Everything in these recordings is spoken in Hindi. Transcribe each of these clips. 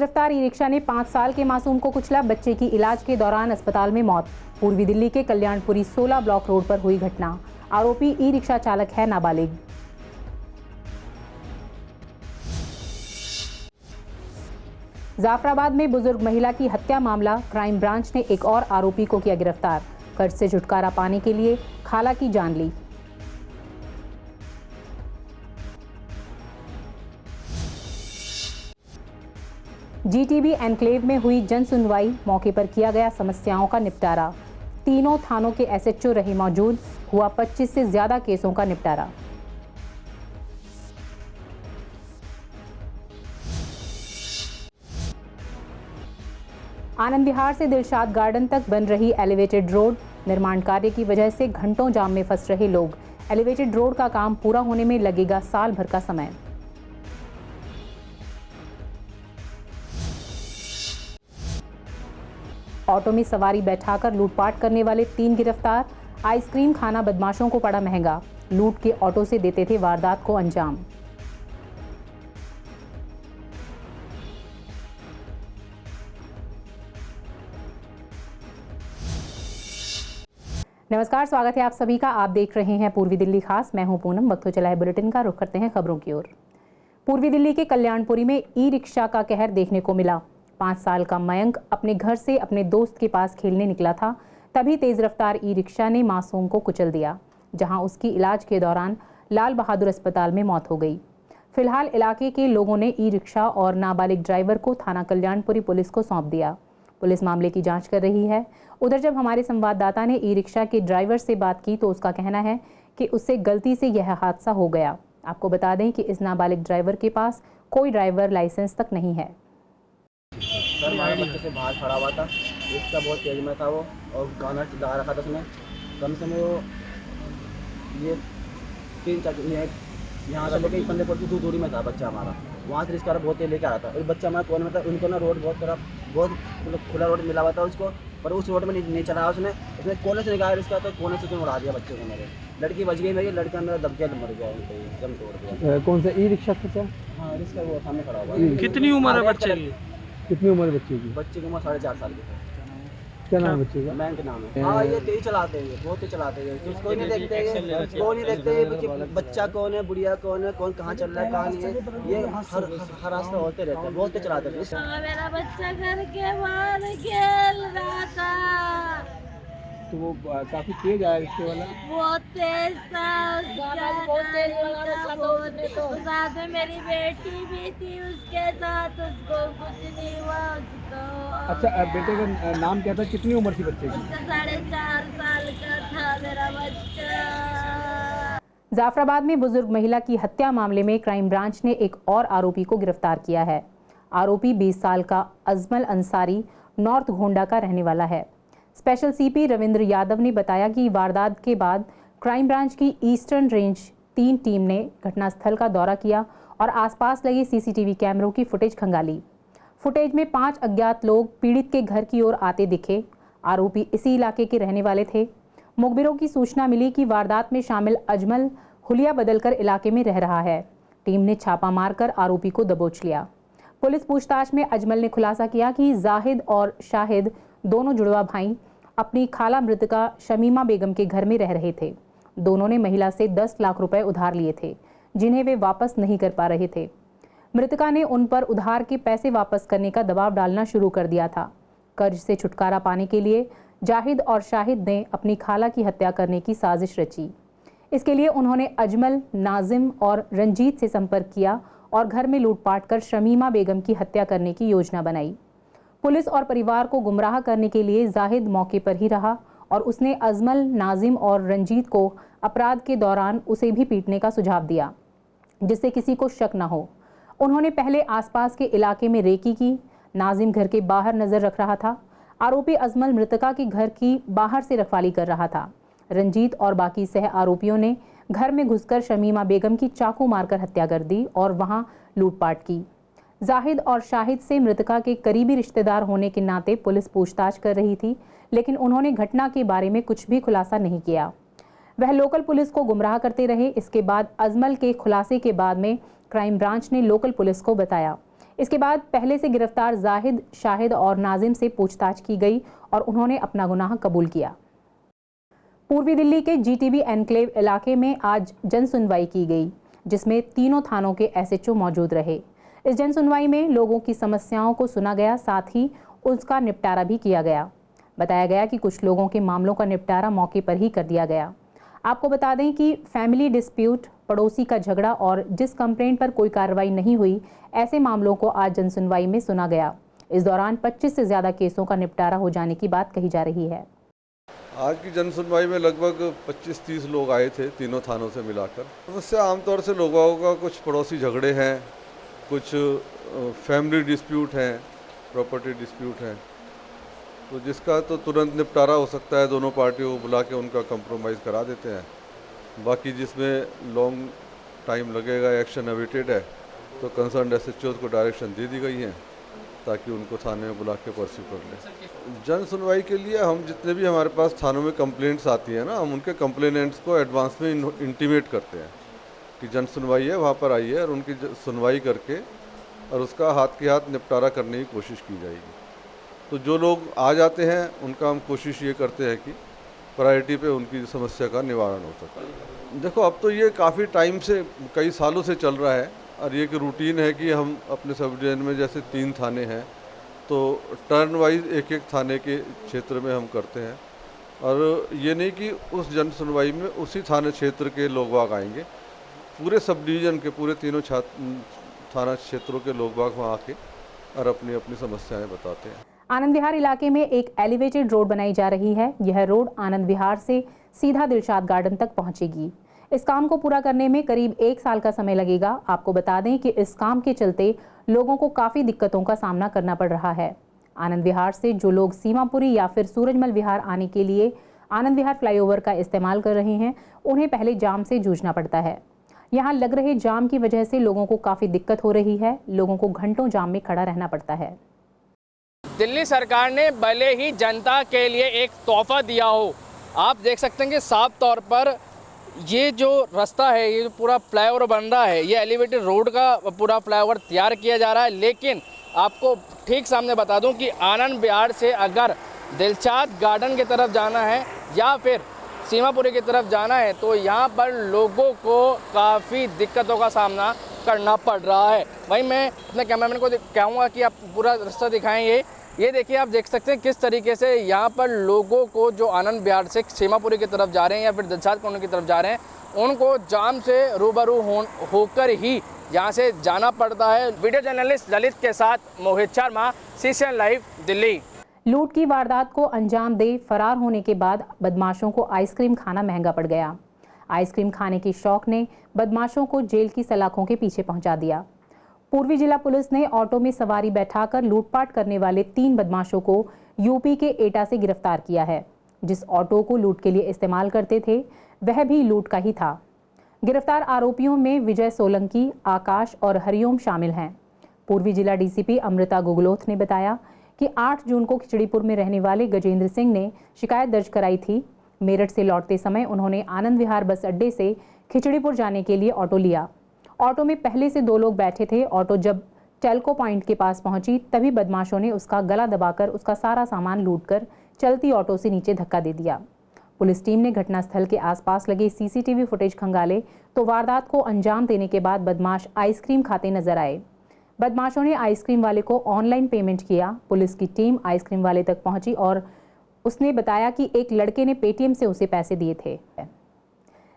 तेज रफ्तार ई रिक्शा ने 5 साल के मासूम को कुचला। बच्चे की इलाज के दौरान अस्पताल में मौत। पूर्वी दिल्ली के कल्याणपुरी 16 ब्लॉक रोड पर हुई घटना। आरोपी ई रिक्शा चालक है नाबालिग। जाफराबाद में बुजुर्ग महिला की हत्या मामला, क्राइम ब्रांच ने एक और आरोपी को किया गिरफ्तार। कर्ज से छुटकारा पाने के लिए खाला की जान ली। जीटीबी एनक्लेव में हुई जन सुनवाई, मौके पर किया गया समस्याओं का निपटारा। तीनों थानों के एसएचओ रहे मौजूद, हुआ 25 से ज्यादा केसों का निपटारा। आनंद विहार से दिलशाद गार्डन तक बन रही एलिवेटेड रोड, निर्माण कार्य की वजह से घंटों जाम में फंस रहे लोग। एलिवेटेड रोड का काम पूरा होने में लगेगा साल भर का समय। ऑटो में सवारी बैठाकर लूटपाट करने वाले 3 गिरफ्तार। आइसक्रीम खाना बदमाशों को पड़ा महंगा, लूट के ऑटो से देते थे वारदात को अंजाम। नमस्कार, स्वागत है आप सभी का। आप देख रहे हैं पूर्वी दिल्ली खास। मैं हूं पूनम। वक्त हो चला है बुलेटिन का। रुख करते हैं खबरों की ओर। पूर्वी दिल्ली के कल्याणपुरी में ई रिक्शा का कहर देखने को मिला। 5 साल का मयंक अपने घर से अपने दोस्त के पास खेलने निकला था, तभी तेज रफ्तार ई रिक्शा ने मासूम को कुचल दिया, जहां उसकी इलाज के दौरान लाल बहादुर अस्पताल में मौत हो गई। फिलहाल इलाके के लोगों ने ई रिक्शा और नाबालिग ड्राइवर को थाना कल्याणपुरी पुलिस को सौंप दिया। पुलिस मामले की जांच कर रही है। उधर जब हमारे संवाददाता ने ई रिक्शा के ड्राइवर से बात की तो उसका कहना है कि उससे गलती से यह हादसा हो गया। आपको बता दें कि इस नाबालिग ड्राइवर के पास कोई ड्राइवर लाइसेंस तक नहीं है। सर, हमारे बच्चे से बाहर खड़ा हुआ था, इसका बहुत तेज में था वो, और गाना गा रखा था उसमें। कम से वो ये 3-4 यहाँ से लेकर 15 फुट की दूरी में था बच्चा हमारा। वहाँ से रिक्शा बहुत तेज लेके आ रहा था और बच्चा हमारा कोने में था। उनको ना रोड बहुत खुला रोड मिला हुआ था उसको, पर उस रोड में नहीं चला उसने कोने से निकाला रिक्शा, तो कोने से क्यों उड़ा दिया बच्चे को। मेरे लड़की बच गई, मेरी लड़का मेरा दब गया, मर गया, एकदम तोड़ दिया। कौन सा ई रिक्शा था? हाँ, रिक्शा वो सामने खड़ा हुआ। कितनी उम्र है बच्चे की? कितनी उम्र है बच्चे की? बच्चे की उम्र 4.5 साल की है। क्या नाम है बच्चे का? मैन के नाम है। हाँ, ये तेज चलाते हैं, बहुत तेज चलाते हैं। कोई नहीं देखते बच्चा कौन है, बुढ़िया कौन है, कौन कहाँ चल रहा है, कहाँ नहीं है। ये हर रास्ते होते रहते हैं, बहुत तेज चलाते हैं। मेरा बच्चा घर के बाहर खेल रहा था, तो वो काफी तेज आया रिक्शे वाला। बहुत तेज था, साथ में मेरी बेटी भी थी उसके साथ, उसको कुछ नहीं हुआ उसको। अच्छा, बेटे का नाम क्या था? कितनी उम्र थी बच्चे की? 4.5 साल का था मेरा बच्चा। जाफराबाद में बुजुर्ग महिला की हत्या मामले में क्राइम ब्रांच ने एक और आरोपी को गिरफ्तार किया है। आरोपी 20 साल का अजमल अंसारी नॉर्थ गोंडा का रहने वाला है। स्पेशल सीपी रविंद्र यादव ने बताया कि वारदात के बाद क्राइम ब्रांच की ईस्टर्न रेंज 3 टीम ने घटनास्थल का दौरा किया और आसपास लगे सीसीटीवी कैमरों की फुटेज खंगाली। फुटेज में 5 अज्ञात लोग पीड़ित के घर की ओर आते दिखे। आरोपी इसी इलाके के रहने वाले थे। मुखबिरों की सूचना मिली कि वारदात में शामिल अजमल हुलिया बदलकर इलाके में रह रहा है। टीम ने छापा मारकर आरोपी को दबोच लिया। पुलिस पूछताछ में अजमल ने खुलासा किया कि जाहिद और शाहिद दोनों जुड़वा भाई अपनी खाला मृतका शमीमा बेगम के घर में रह रहे थे। दोनों ने महिला से 10 लाख रुपए उधार लिए थे, जिन्हें वे वापस नहीं कर पा रहे थे। मृतका ने उन पर उधार के पैसे वापस करने का दबाव डालना शुरू कर दिया था। कर्ज से छुटकारा पाने के लिए जाहिद और शाहिद ने अपनी खाला की हत्या करने की साजिश रची। इसके लिए उन्होंने अजमल, नाजिम और रंजीत से संपर्क किया और घर में लूटपाट कर शमीमा बेगम की हत्या करने की योजना बनाई। पुलिस और परिवार को गुमराह करने के लिए जाहिद मौके पर ही रहा और उसने अजमल, नाजिम और रंजीत को अपराध के दौरान उसे भी पीटने का सुझाव दिया, जिससे किसी को शक न हो। उन्होंने पहले आसपास के इलाके में रेकी की। नाजिम घर के बाहर नजर रख रहा था। आरोपी अजमल मृतका के घर की बाहर से रखवाली कर रहा था। रंजीत और बाकी सह आरोपियों ने घर में घुसकर शमीमा बेगम की चाकू मारकर हत्या कर दी और वहां लूटपाट की। जाहिद और शाहिद से मृतका के करीबी रिश्तेदार होने के नाते पुलिस पूछताछ कर रही थी, लेकिन उन्होंने घटना के बारे में कुछ भी खुलासा नहीं किया। वह लोकल पुलिस को गुमराह करते रहे। इसके बाद अजमल के खुलासे के बाद में क्राइम ब्रांच ने लोकल पुलिस को बताया। इसके बाद पहले से गिरफ्तार जाहिद, शाहिद और नाजिम से पूछताछ की गई और उन्होंने अपना गुनाह कबूल किया। पूर्वी दिल्ली के जीटीबी एनक्लेव इलाके में आज जन सुनवाई की गई, जिसमें तीनों थानों के एसएचओ मौजूद रहे। इस जन सुनवाई में लोगों की समस्याओं को सुना गया, साथ ही उसका निपटारा भी किया गया। बताया गया कि कुछ लोगों के मामलों का निपटारा मौके पर ही कर दिया गया। आपको बता दें कि फैमिली डिस्प्यूट, पड़ोसी का झगड़ा और जिस कंप्लेंट पर कोई कार्रवाई नहीं हुई, ऐसे मामलों को आज जन सुनवाई में सुना गया। इस दौरान 25 से ज़्यादा केसों का निपटारा हो जाने की बात कही जा रही है। आज की जन सुनवाई में लगभग 25-30 लोग आए थे, तीनों थानों से मिलाकर। समस्या आमतौर से लोगों का कुछ पड़ोसी झगड़े हैं, कुछ फैमिली डिस्प्यूट हैं, प्रॉपर्टी डिस्प्यूट हैं, तो जिसका तो तुरंत निपटारा हो सकता है, दोनों पार्टियों को बुला के उनका कंप्रोमाइज़ करा देते हैं। बाकी जिसमें लॉन्ग टाइम लगेगा, एक्शन अवेटेड है, तो कंसर्न एसएचओ को डायरेक्शन दे दी गई है ताकि उनको थाने में बुला के परस्यू कर लें। जन सुनवाई के लिए हम जितने भी हमारे पास थानों में कंप्लेंट्स आती हैं ना, हम उनके कंप्लेनेंट्स को एडवांस में इंटीमेट करते हैं कि जन सुनवाई है, वहाँ पर आइए और उनकी सुनवाई करके और उसका हाथ के हाथ निपटारा करने की कोशिश की जाएगी। तो जो लोग आ जाते हैं उनका हम कोशिश ये करते हैं कि प्रायोरिटी पे उनकी समस्या का निवारण हो सके। देखो, अब तो ये काफ़ी टाइम से, कई सालों से चल रहा है और ये एक रूटीन है कि हम अपने सब डिवीजन में जैसे 3 थाने हैं तो टर्न वाइज एक एक थाने के क्षेत्र में हम करते हैं। और ये नहीं कि उस जन सुनवाई में उसी थाने क्षेत्र के लोग बाग आएंगे, पूरे सब डिवीज़न के पूरे तीनों थाना क्षेत्रों के लोग बाग वहाँ आके और अपनी अपनी समस्याएं बताते हैं। आनंद विहार इलाके में एक एलिवेटेड रोड बनाई जा रही है। यह रोड आनंद विहार से सीधा दिलशाद गार्डन तक पहुंचेगी। इस काम को पूरा करने में करीब 1 साल का समय लगेगा। आपको बता दें कि इस काम के चलते लोगों को काफ़ी दिक्कतों का सामना करना पड़ रहा है। आनंद विहार से जो लोग सीमापुरी या फिर सूरजमल विहार आने के लिए आनंद विहार फ्लाईओवर का इस्तेमाल कर रहे हैं, उन्हें पहले जाम से जूझना पड़ता है। यहाँ लग रहे जाम की वजह से लोगों को काफ़ी दिक्कत हो रही है। लोगों को घंटों जाम में खड़ा रहना पड़ता है। दिल्ली सरकार ने भले ही जनता के लिए एक तोहफा दिया हो, आप देख सकते हैं कि साफ तौर पर ये जो रास्ता है, ये जो पूरा फ्लाईओवर बन रहा है, ये एलिवेटेड रोड का पूरा फ्लाईओवर तैयार किया जा रहा है। लेकिन आपको ठीक सामने बता दूं कि आनंद विहार से अगर दिलशाद गार्डन की तरफ जाना है या फिर सीमापुरी की तरफ जाना है तो यहाँ पर लोगों को काफ़ी दिक्कतों का सामना करना पड़ रहा है। वहीं मैं अपने कैमरामैन को कहूँगा कि आप पूरा रास्ता दिखाएँ। ये देखिए, आप देख सकते हैं किस तरीके से यहाँ पर लोगों को जो आनंद विहार से सीमापुरी की तरफ जा रहे हैं या फिर दिलशाद कॉलोनी की तरफ जा रहे हैं, उनको जाम से रूबरू होकर ही यहाँ से जाना पड़ता है। वीडियो जर्नलिस्ट ललित के साथ मोहित शर्मा, CCN लाइव, दिल्ली। लूट की वारदात को अंजाम दे फरार होने के बाद बदमाशों को आइसक्रीम खाना महंगा पड़ गया। आइसक्रीम खाने की शौक ने बदमाशों को जेल की सलाखों के पीछे पहुंचा दिया। पूर्वी जिला पुलिस ने ऑटो में सवारी बैठाकर लूटपाट करने वाले 3 बदमाशों को यूपी के एटा से गिरफ्तार किया है। जिस ऑटो को लूट के लिए इस्तेमाल करते थे वह भी लूट का ही था। गिरफ्तार आरोपियों में विजय सोलंकी, आकाश और हरिओम शामिल हैं। पूर्वी जिला डीसीपी अमृता गुगलोथ ने बताया कि 8 जून को खिचड़ीपुर में रहने वाले गजेंद्र सिंह ने शिकायत दर्ज कराई थी। मेरठ से लौटते समय उन्होंने आनंद विहार बस अड्डे से खिचड़ीपुर जाने के लिए ऑटो लिया। ऑटो में पहले से 2 लोग बैठे थे। ऑटो जब टेल्को पॉइंट के पास पहुंची तभी बदमाशों ने उसका गला दबाकर उसका सारा सामान लूटकर चलती ऑटो से नीचे धक्का दे दिया। पुलिस टीम ने घटनास्थल के आसपास लगे सीसीटीवी फुटेज खंगाले तो वारदात को अंजाम देने के बाद बदमाश आइसक्रीम खाते नजर आए। बदमाशों ने आइसक्रीम वाले को ऑनलाइन पेमेंट किया। पुलिस की टीम आइसक्रीम वाले तक पहुंची और उसने बताया कि एक लड़के ने पेटीएम से उसे पैसे दिए थे।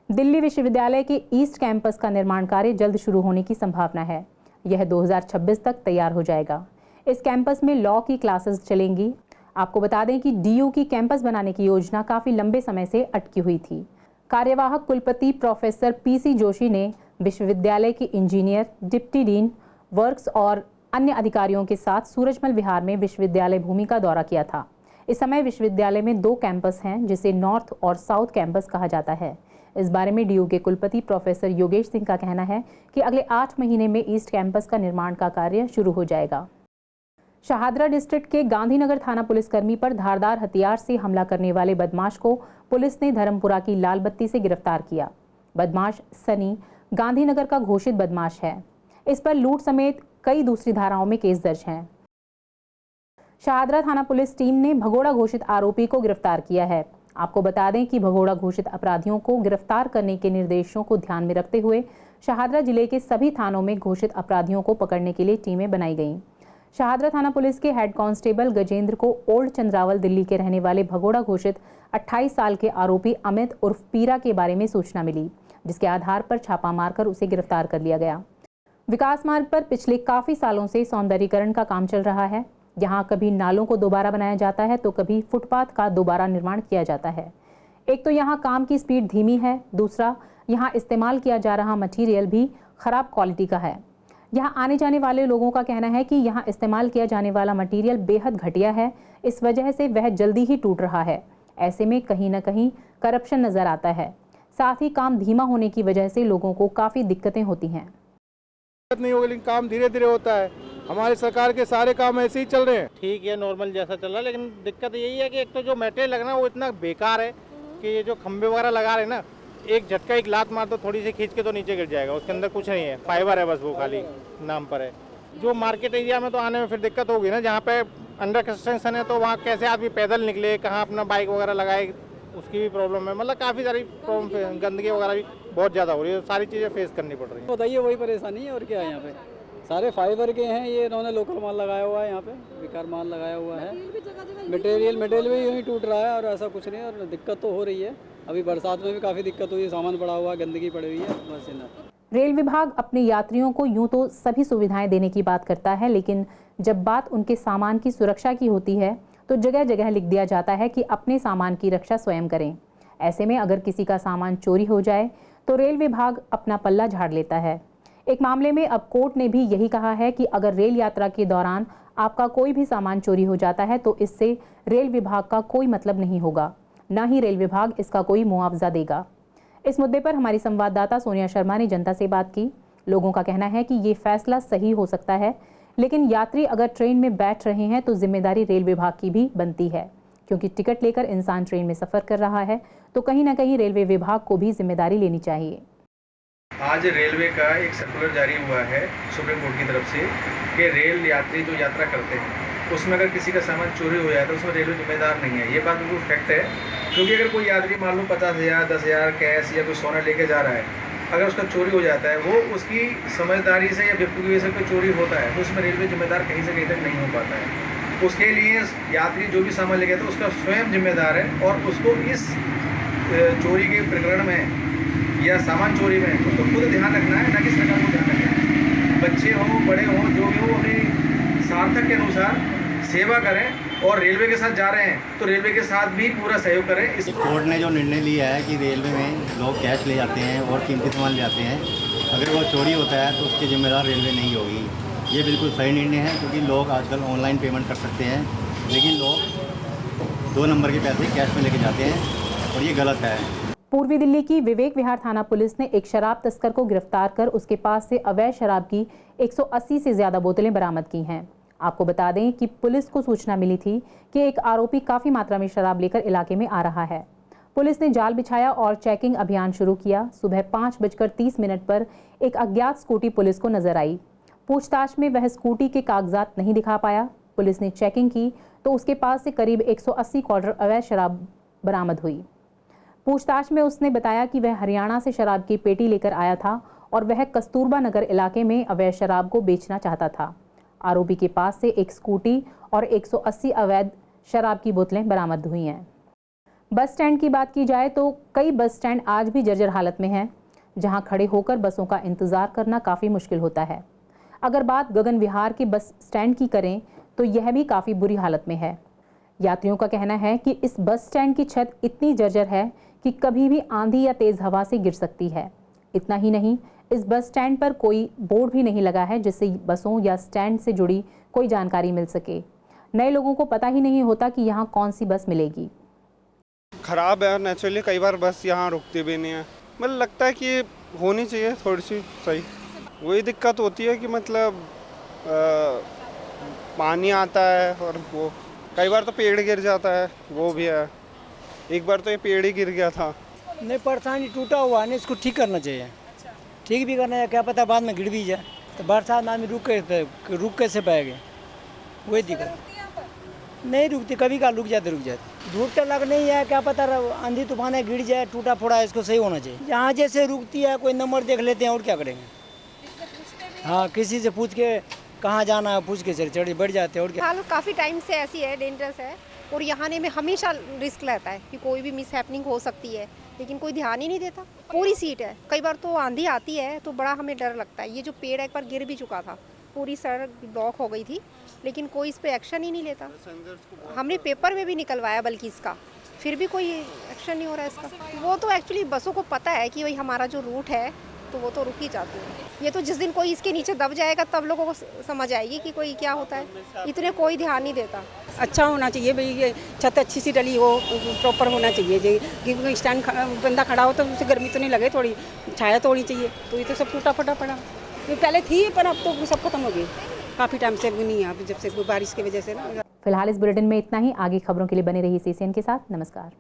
दिल्ली विश्वविद्यालय के ईस्ट कैंपस का निर्माण कार्य जल्द शुरू होने की संभावना है। यह 2026 तक तैयार हो जाएगा। इस कैंपस में लॉ की क्लासेस चलेंगी। आपको बता दें कि डीयू की कैंपस बनाने की योजना काफी लंबे समय से अटकी हुई थी। कार्यवाहक कुलपति प्रोफेसर पीसी जोशी ने विश्वविद्यालय के इंजीनियर, डिप्टी डीन, वर्क्स और अन्य अधिकारियों के साथ सूरजमल विहार में विश्वविद्यालय भूमि का दौरा किया था। इस समय विश्वविद्यालय में 2 कैंपस हैं जिसे नॉर्थ और साउथ कैंपस कहा जाता है। इस बारे में डीयू के कुलपति प्रोफेसर योगेश सिंह का कहना है कि अगले 8 महीने में ईस्ट कैंपस का निर्माण का कार्य शुरू हो जाएगा। शाहदरा डिस्ट्रिक्ट के गांधीनगर थाना पुलिसकर्मी पर धारदार हथियार से हमला करने वाले बदमाश को पुलिस ने धर्मपुरा की लाल बत्ती से गिरफ्तार किया। बदमाश सनी गांधीनगर का घोषित बदमाश है। इस पर लूट समेत कई दूसरी धाराओं में केस दर्ज हैं। शाहदरा थाना पुलिस टीम ने भगोड़ा घोषित आरोपी को गिरफ्तार किया है। आपको बता दें कि भगोड़ा घोषित अपराधियों को गिरफ्तार करने के निर्देशों को ध्यान में रखते हुए शाहदरा जिले के सभी थानों में घोषित अपराधियों को पकड़ने के लिए टीमें बनाई गईं। शाहदरा थाना पुलिस के हेड कांस्टेबल गजेंद्र को ओल्ड चंद्रावल दिल्ली के रहने वाले भगोड़ा घोषित 28 साल के आरोपी अमित उर्फ पीरा के बारे में सूचना मिली, जिसके आधार पर छापा मारकर उसे गिरफ्तार कर लिया गया। विकास मार्ग पर पिछले काफी सालों से सौंदर्यीकरण का काम चल रहा है। यहाँ कभी नालों को दोबारा बनाया जाता है तो कभी फुटपाथ का दोबारा निर्माण किया जाता है। एक तो यहाँ काम की स्पीड धीमी है, दूसरा यहाँ इस्तेमाल किया जा रहा मटेरियल भी खराब क्वालिटी का है। यहाँ आने जाने वाले लोगों का कहना है कि यहाँ इस्तेमाल किया जाने वाला मटेरियल बेहद घटिया है, इस वजह से वह जल्दी ही टूट रहा है। ऐसे में कहीं न कहीं करप्शन नजर आता है। साथ ही काम धीमा होने की वजह से लोगों को काफ़ी दिक्कतें होती हैं। नहीं होगा, लेकिन काम धीरे धीरे होता है। हमारी सरकार के सारे काम ऐसे ही चल रहे हैं। ठीक है, नॉर्मल जैसा चल रहा है, लेकिन दिक्कत यही है कि एक तो जो मेटेरियल लगना है वो इतना बेकार है कि ये जो खंभे वगैरह लगा रहे हैं ना, एक झटका एक लात मार दो थोड़ी सी खींच के तो नीचे गिर जाएगा। उसके अंदर कुछ नहीं है, फाइबर है बस, वो खाली नाम पर है। जो मार्केट एरिया में तो आने में फिर दिक्कत होगी ना, जहाँ पे अंडर कंस्ट्रक्शन है तो वहाँ कैसे आदमी पैदल निकले, कहाँ अपना बाइक वगैरह लगाए, उसकी भी प्रॉब्लम है। मतलब काफ़ी सारी प्रॉब्लम, गंदगी वगैरह भी बहुत ज़्यादा हो रही है, सारी चीज़ें फेस करनी पड़ रही है। बताइए, वही परेशानी है और क्या है। यहाँ पे सारे फाइबर के हैं, ये इन्होंने लोकल माल लगाया हुआ है, यहाँ पे बेकार माल लगाया हुआ है। मटेरियल भी यूँ ही टूट रहा है और ऐसा कुछ नहीं। और दिक्कत तो हो रही है, अभी बरसात में भी काफ़ी दिक्कत हुई है, सामान पड़ा हुआ है, गंदगी पड़ी हुई है, बस इतना। रेल विभाग अपने यात्रियों को यूं तो सभी सुविधाएं देने की बात करता है, लेकिन जब बात उनके सामान की सुरक्षा की होती है तो जगह जगह लिख दिया जाता है कि अपने सामान की रक्षा स्वयं करें। ऐसे में अगर किसी का सामान चोरी हो जाए तो रेल विभाग अपना पल्ला झाड़ लेता है। एक मामले में अब कोर्ट ने भी यही कहा है कि अगर रेल यात्रा के दौरान आपका कोई भी सामान चोरी हो जाता है तो इससे रेल विभाग का कोई मतलब नहीं होगा, न ही रेल विभाग इसका कोई मुआवजा देगा। इस मुद्दे पर हमारी संवाददाता सोनिया शर्मा ने जनता से बात की। लोगों का कहना है कि ये फैसला सही हो सकता है, लेकिन यात्री अगर ट्रेन में बैठ रहे हैं तो जिम्मेदारी रेल विभाग की भी बनती है, क्योंकि टिकट लेकर इंसान ट्रेन में सफर कर रहा है तो कहीं ना कहीं रेलवे विभाग को भी जिम्मेदारी लेनी चाहिए। आज रेलवे का एक सर्कुलर जारी हुआ है सुप्रीम कोर्ट की तरफ से कि रेल यात्री जो यात्रा करते हैं उसमें अगर किसी का सामान चोरी हो जाए तो उसमें रेलवे जिम्मेदार नहीं है। ये बात बिल्कुल फैक्ट है, क्योंकि अगर कोई यात्री मान लो 50,000 10,000 कैश या कोई सोना लेके जा रहा है, अगर उसका चोरी हो जाता है, वो उसकी समझदारी से या बेवकूफ़ी की वजह से कोई चोरी होता है तो उसमें रेलवे जिम्मेदार कहीं से कहीं तक नहीं हो पाता है। उसके लिए यात्री जो भी सामान लेके आता है उसका स्वयं जिम्मेदार है और उसको इस चोरी के प्रकरण में या सामान चोरी में तो खुद ध्यान रखना है, ना कि सरकार को ध्यान रखना है। बच्चे हों बड़े हों जो भी हो, अपनी सार्थक के अनुसार सेवा करें और रेलवे के साथ जा रहे हैं तो रेलवे के साथ भी पूरा सहयोग करें। इस कोर्ट ने जो निर्णय लिया है कि रेलवे में लोग कैश ले जाते हैं और कीमती सामान ले जाते हैं, अगर वो चोरी होता है तो उसकी जिम्मेदार रेलवे नहीं होगी। ये बिल्कुल सही निर्णय है, क्योंकि लोग आजकल ऑनलाइन पेमेंट कर सकते हैं, लेकिन लोग 2 नंबर के पैसे कैश में लेके जाते हैं और ये गलत है। पूर्वी दिल्ली की विवेक विहार थाना पुलिस ने एक शराब तस्कर को गिरफ्तार कर उसके पास से अवैध शराब की 180 से ज्यादा बोतलें बरामद की हैं। आपको बता दें कि पुलिस को सूचना मिली थी कि एक आरोपी काफी मात्रा में शराब लेकर इलाके में आ रहा है। पुलिस ने जाल बिछाया और चेकिंग अभियान शुरू किया। सुबह 5:30 पर एक अज्ञात स्कूटी पुलिस को नजर आई। पूछताछ में वह स्कूटी के कागजात नहीं दिखा पाया। पुलिस ने चेकिंग की तो उसके पास से करीब 180 क्वार्टर अवैध शराब बरामद हुई। पूछताछ में उसने बताया कि वह हरियाणा से शराब की पेटी लेकर आया था और वह कस्तूरबा नगर इलाके में अवैध शराब को बेचना चाहता था। आरोपी के पास से एक स्कूटी और 180 अवैध शराब की बोतलें बरामद हुई हैं। बस स्टैंड की बात की जाए तो कई बस स्टैंड आज भी जर्जर हालत में हैं, जहां खड़े होकर बसों का इंतजार करना काफ़ी मुश्किल होता है। अगर बात गगन विहार के बस स्टैंड की करें तो यह भी काफ़ी बुरी हालत में है। यात्रियों का कहना है कि इस बस स्टैंड की छत इतनी जर्जर है कि कभी भी आंधी या तेज़ हवा से गिर सकती है। इतना ही नहीं, इस बस स्टैंड पर कोई बोर्ड भी नहीं लगा है जिससे बसों या स्टैंड से जुड़ी कोई जानकारी मिल सके। नए लोगों को पता ही नहीं होता कि यहाँ कौन सी बस मिलेगी। ख़राब है नेचुरली, कई बार बस यहाँ रुकती भी नहीं है। मतलब लगता है कि होनी चाहिए थोड़ी सी सही। वही दिक्कत होती है कि मतलब पानी आता है और वो कई बार तो पेड़ गिर जाता है, वो भी है। एक बार तो ये पेड़ ही गिर गया था। नहीं, परेशानी टूटा हुआ है ना, इसको ठीक करना चाहिए। ठीक भी करना है, क्या पता बाद में गिर भी जाए। तो बरसात में आदमी रुक कैसे पाएंगे, वही दिक्कत। नहीं रुकती, कभी का रुक जाते। धूप तो लग नहीं है, क्या पता आंधी तूफान है, गिर जाए, टूटा फोड़ा है, इसको सही होना चाहिए। यहाँ जैसे रुकती है, कोई नंबर देख लेते हैं और क्या करेंगे। हाँ, किसी से पूछ के कहाँ जाना है, पूछ के चढ़ बढ़ जाते हैं और क्या। काफ़ी टाइम से ऐसी है, डेंजरस है, और यहाँ आने में हमेशा रिस्क रहता है कि कोई भी मिस हैपनिंग हो सकती है, लेकिन कोई ध्यान ही नहीं देता। पूरी सीट है, कई बार तो आंधी आती है तो बड़ा हमें डर लगता है। ये जो पेड़ एक बार गिर भी चुका था, पूरी सड़क ब्लॉक हो गई थी, लेकिन कोई इस पर एक्शन ही नहीं लेता। हमने पेपर में भी निकलवाया बल्कि इसका, फिर भी कोई एक्शन नहीं हो रहा है इसका। वो तो एक्चुअली बसों को पता है कि वही हमारा जो रूट है तो वो तो रुक ही जाती है। ये तो जिस दिन कोई इसके नीचे दब जाएगा तब लोगों को समझ आएगी कि कोई क्या होता है, इतने कोई ध्यान नहीं देता। अच्छा होना चाहिए भाई, ये छत अच्छी सी डली हो, प्रॉपर होना चाहिए जी, कि स्टैंड बंदा खड़ा हो तो उसे गर्मी तो नहीं लगे, थोड़ी छाया तो होनी चाहिए। तो ये तो सब टूटा फटा पड़ा, ये पहले थी पर अब तो सब खत्म हो गई, काफ़ी टाइम से नहीं है, जब से बारिश की वजह से ना। फिलहाल इस बुलेटिन में इतना ही। आगे खबरों के लिए बने रहिए CCN के साथ। नमस्कार।